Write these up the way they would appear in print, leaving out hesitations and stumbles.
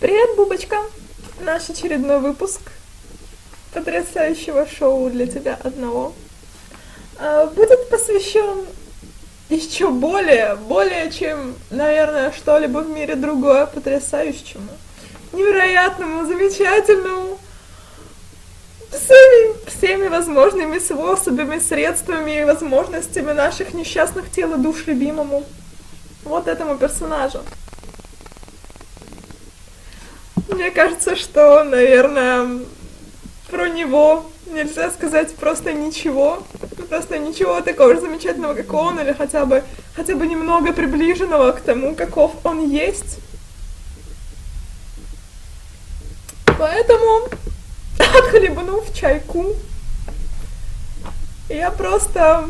Привет, Бубочка! Наш очередной выпуск потрясающего шоу для тебя одного будет посвящен еще более чем, наверное, что-либо в мире другое потрясающему, невероятному, замечательному, всеми возможными способами, средствами и возможностями наших несчастных тел и душ любимому вот этому персонажу. Мне кажется, что, наверное, про него нельзя сказать просто ничего такого же замечательного, как он, или хотя бы немного приближенного к тому, каков он есть. Поэтому, отхлебнув чайку, я просто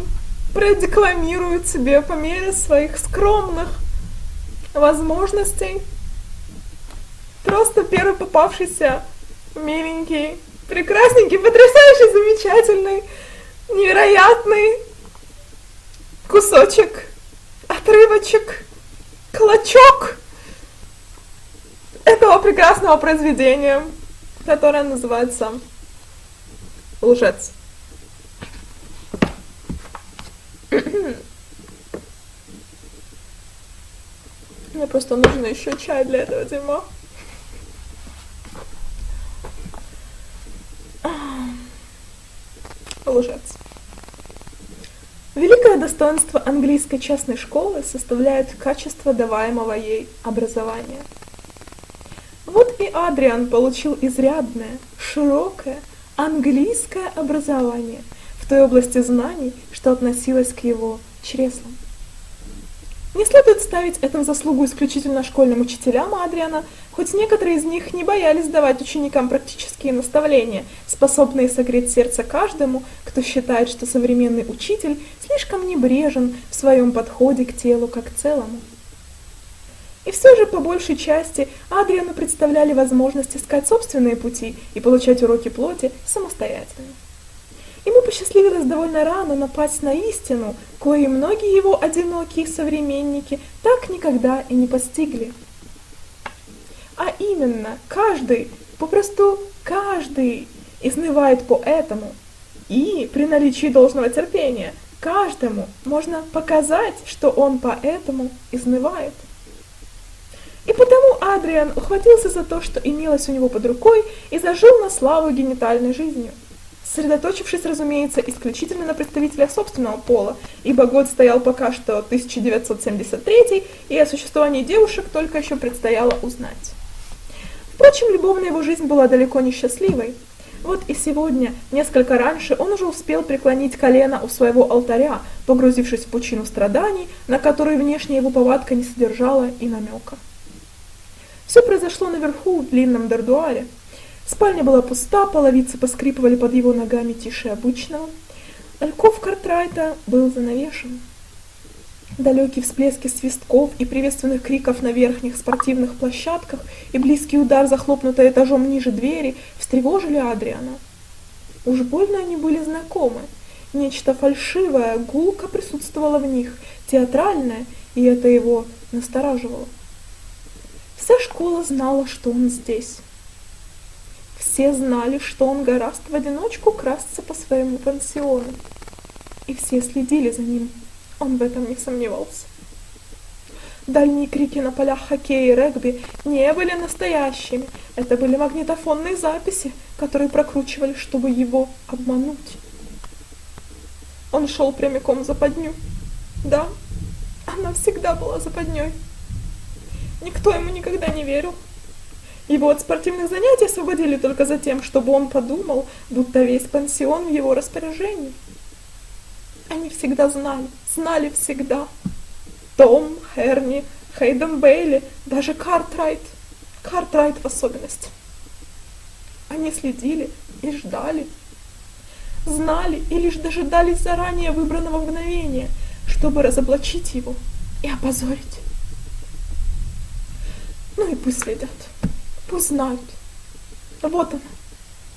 продекламирую тебе по мере своих скромных возможностей просто первый попавшийся миленький, прекрасненький, потрясающий, замечательный, невероятный кусочек, отрывочек, клочок этого прекрасного произведения, которое называется «Лжец». Мне просто нужен еще чай для этого дерьма. Лжец. Великое достоинство английской частной школы составляет качество даваемого ей образования. Вот и Адриан получил изрядное, широкое английское образование в той области знаний, что относилось к его чреслам. Не следует ставить это в заслугу исключительно школьным учителям Адриана, хоть некоторые из них не боялись давать ученикам практические наставления, способные согреть сердце каждому, кто считает, что современный учитель слишком небрежен в своем подходе к телу как целому. И все же, по большей части, Адриану представляли возможность искать собственные пути и получать уроки плоти самостоятельно. Ему посчастливилось довольно рано напасть на истину, коей многие его одинокие современники так никогда и не постигли. А именно, попросту каждый изнывает по этому, и при наличии должного терпения каждому можно показать, что он по этому изнывает. И потому Адриан ухватился за то, что имелось у него под рукой, и зажил на славу генитальной жизнью, сосредоточившись, разумеется, исключительно на представителях собственного пола, ибо год стоял пока что 1973, и о существовании девушек только еще предстояло узнать. Впрочем, любовная его жизнь была далеко не счастливой. Вот и сегодня, несколько раньше, он уже успел преклонить колено у своего алтаря, погрузившись в пучину страданий, на которые внешняя его повадка не содержала и намека. Все произошло наверху, в длинном дардуаре. Спальня была пуста, половицы поскрипывали под его ногами тише обычного. Альков Картрайта был занавешен. Далекие всплески свистков и приветственных криков на верхних спортивных площадках и близкий удар, захлопнутой этажом ниже двери, встревожили Адриана. Уж больно они были знакомы. Нечто фальшивое, гулко присутствовало в них, театральное, и это его настораживало. Вся школа знала, что он здесь. Все знали, что он гораст в одиночку красться по своему пансиону. И все следили за ним. Он в этом не сомневался. Дальние крики на полях хоккея и регби не были настоящими. Это были магнитофонные записи, которые прокручивали, чтобы его обмануть. Он шел прямиком в западню. Да, она всегда была западней. Никто ему никогда не верил. Его от спортивных занятий освободили только за тем, чтобы он подумал, будто весь пансион в его распоряжении. Они всегда знали всегда. Том, Херни, Хейден Бейли, даже Картрайт в особенности. Они следили и ждали. Знали и лишь дожидались заранее выбранного мгновения, чтобы разоблачить его и опозорить. Ну и пусть следят. Пусть знают. Вот она,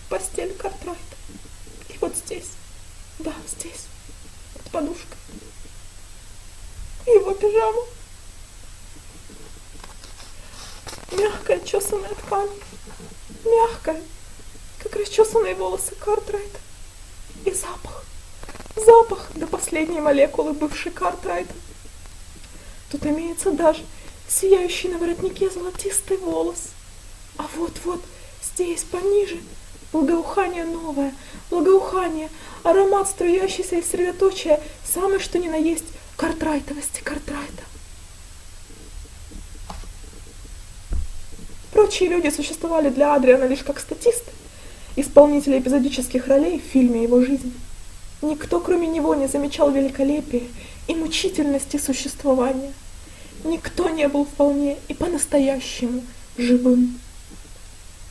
постель Картрайта. И вот здесь, да, здесь, под подушкой. Его пижама. Мягкая чесаная ткань, мягкая, как расчесанные волосы Картрайта. И запах до последней молекулы, бывший Картрайтом. Тут имеется даже сияющий на воротнике золотистый волос. А вот здесь, пониже, благоухание новое, благоухание, аромат, струящийся из средоточия, самое что ни на есть картрайтовости Картрайта. Прочие люди существовали для Адриана лишь как статисты, исполнители эпизодических ролей в фильме его жизни. Никто, кроме него, не замечал великолепия и мучительности существования. Никто не был вполне и по-настоящему живым.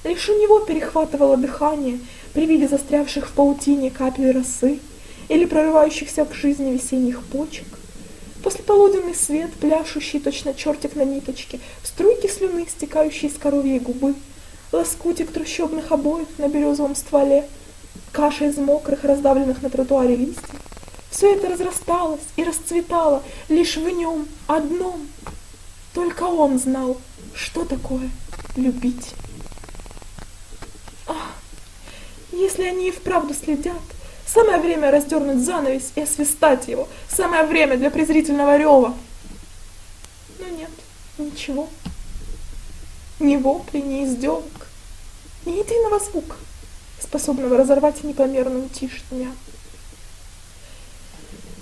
Лишь у него перехватывало дыхание при виде застрявших в паутине капель росы или прорывающихся к жизни весенних почек. Послеполуденный свет, пляшущий точно чертик на ниточке, струйки слюны, стекающие с коровьей губы, лоскутик трущобных обоев на березовом стволе, каша из мокрых, раздавленных на тротуаре листьев. Все это разрасталось и расцветало лишь в нем одном. Только он знал, что такое любить. Если они и вправду следят, самое время раздернуть занавес и освистать его. Самое время для презрительного рева. Но нет, ничего. Ни вопли, ни издевок, ни единого звука, способного разорвать непомерную тишь дня.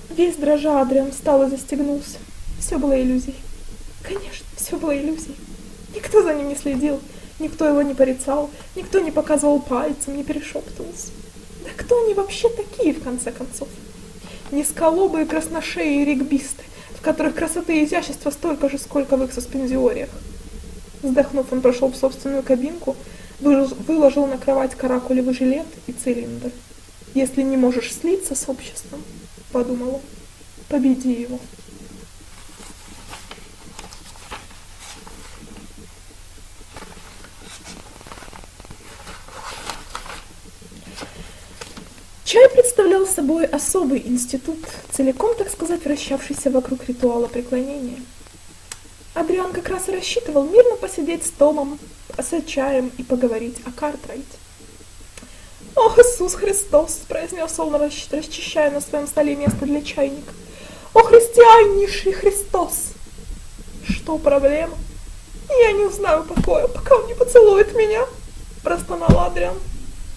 Весь дрожа Адриан встал и застегнулся. Все было иллюзией. Конечно, все было иллюзией. Никто за ним не следил. Никто его не порицал, никто не показывал пальцем, не перешептывался. Да кто они вообще такие, в конце концов? Низколобые красношеи и регбисты, в которых красоты и изящества столько же, сколько в их суспензиориях. Вздохнув, он прошел в собственную кабинку, выложил на кровать каракулевый жилет и цилиндр. «Если не можешь слиться с обществом, — подумал он, — победи его». Чай представлял собой особый институт, целиком, так сказать, вращавшийся вокруг ритуала преклонения. Адриан как раз и рассчитывал мирно посидеть с Томом, с чаем и поговорить о Картрайте. «Ох, Иисус Христос!» — произнес он, расчищая на своем столе место для чайника. «О, христианнейший Христос!» «Что проблема? Я не узнаю покоя, пока он не поцелует меня!» — простонал Адриан.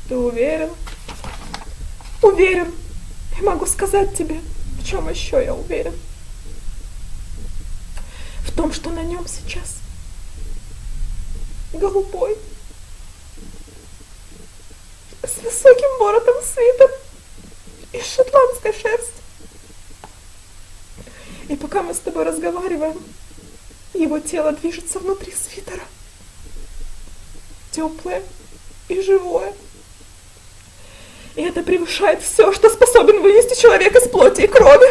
«Ты уверен?» «Уверен. И могу сказать тебе, в чем еще я уверен. В том, что на нем сейчас голубой, с высоким воротом свитер из шотландской шерсти. И пока мы с тобой разговариваем, его тело движется внутри свитера, теплое и живое. И это превышает все, что способен вынести человек из плоти и крови.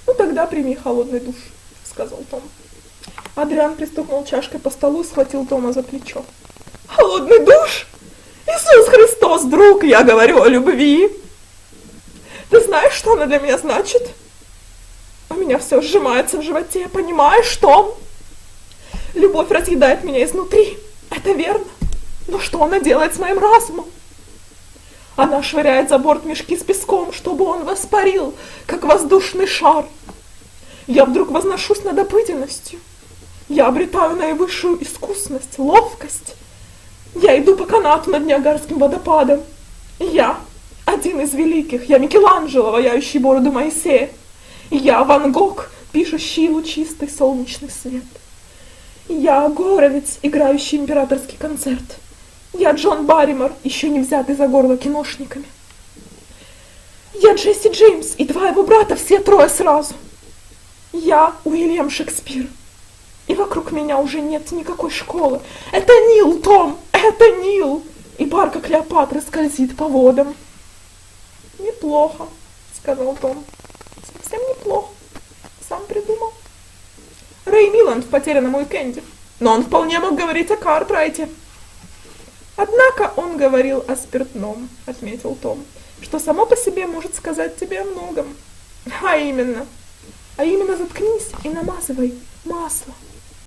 «Ну тогда прими холодный душ», — сказал Том. Адриан пристукнул чашкой по столу и схватил Тома за плечо. «Холодный душ? Иисус Христос, друг, я говорю о любви. Ты знаешь, что она для меня значит? У меня все сжимается в животе, понимаешь, Том? Любовь разъедает меня изнутри, это верно. Но что она делает с моим разумом? Она швыряет за борт мешки с песком, чтобы он воспарил, как воздушный шар. Я вдруг возношусь над обыденностью. Я обретаю наивысшую искусность, ловкость. Я иду по канату над Ниагарским водопадом. Я один из великих. Я Микеланджело, ваяющий бороду Моисея. Я Ван Гог, пишущий лучистый солнечный свет. Я Горовиц, играющий императорский концерт. Я Джон Барримор, еще не взятый за горло киношниками. Я Джесси Джеймс и два его брата, все трое сразу. Я Уильям Шекспир. И вокруг меня уже нет никакой школы. Это Нил, Том, это Нил. И барка Клеопатры скользит по водам. «Неплохо», — сказал Том. «Совсем неплохо. Сам придумал. Рэй Миланд в «Потерянном уикенде». Но он вполне мог говорить о Картрайте». «Однако он говорил о спиртном», — отметил Том, «что само по себе может сказать тебе о многом. А именно, заткнись и намазывай масло».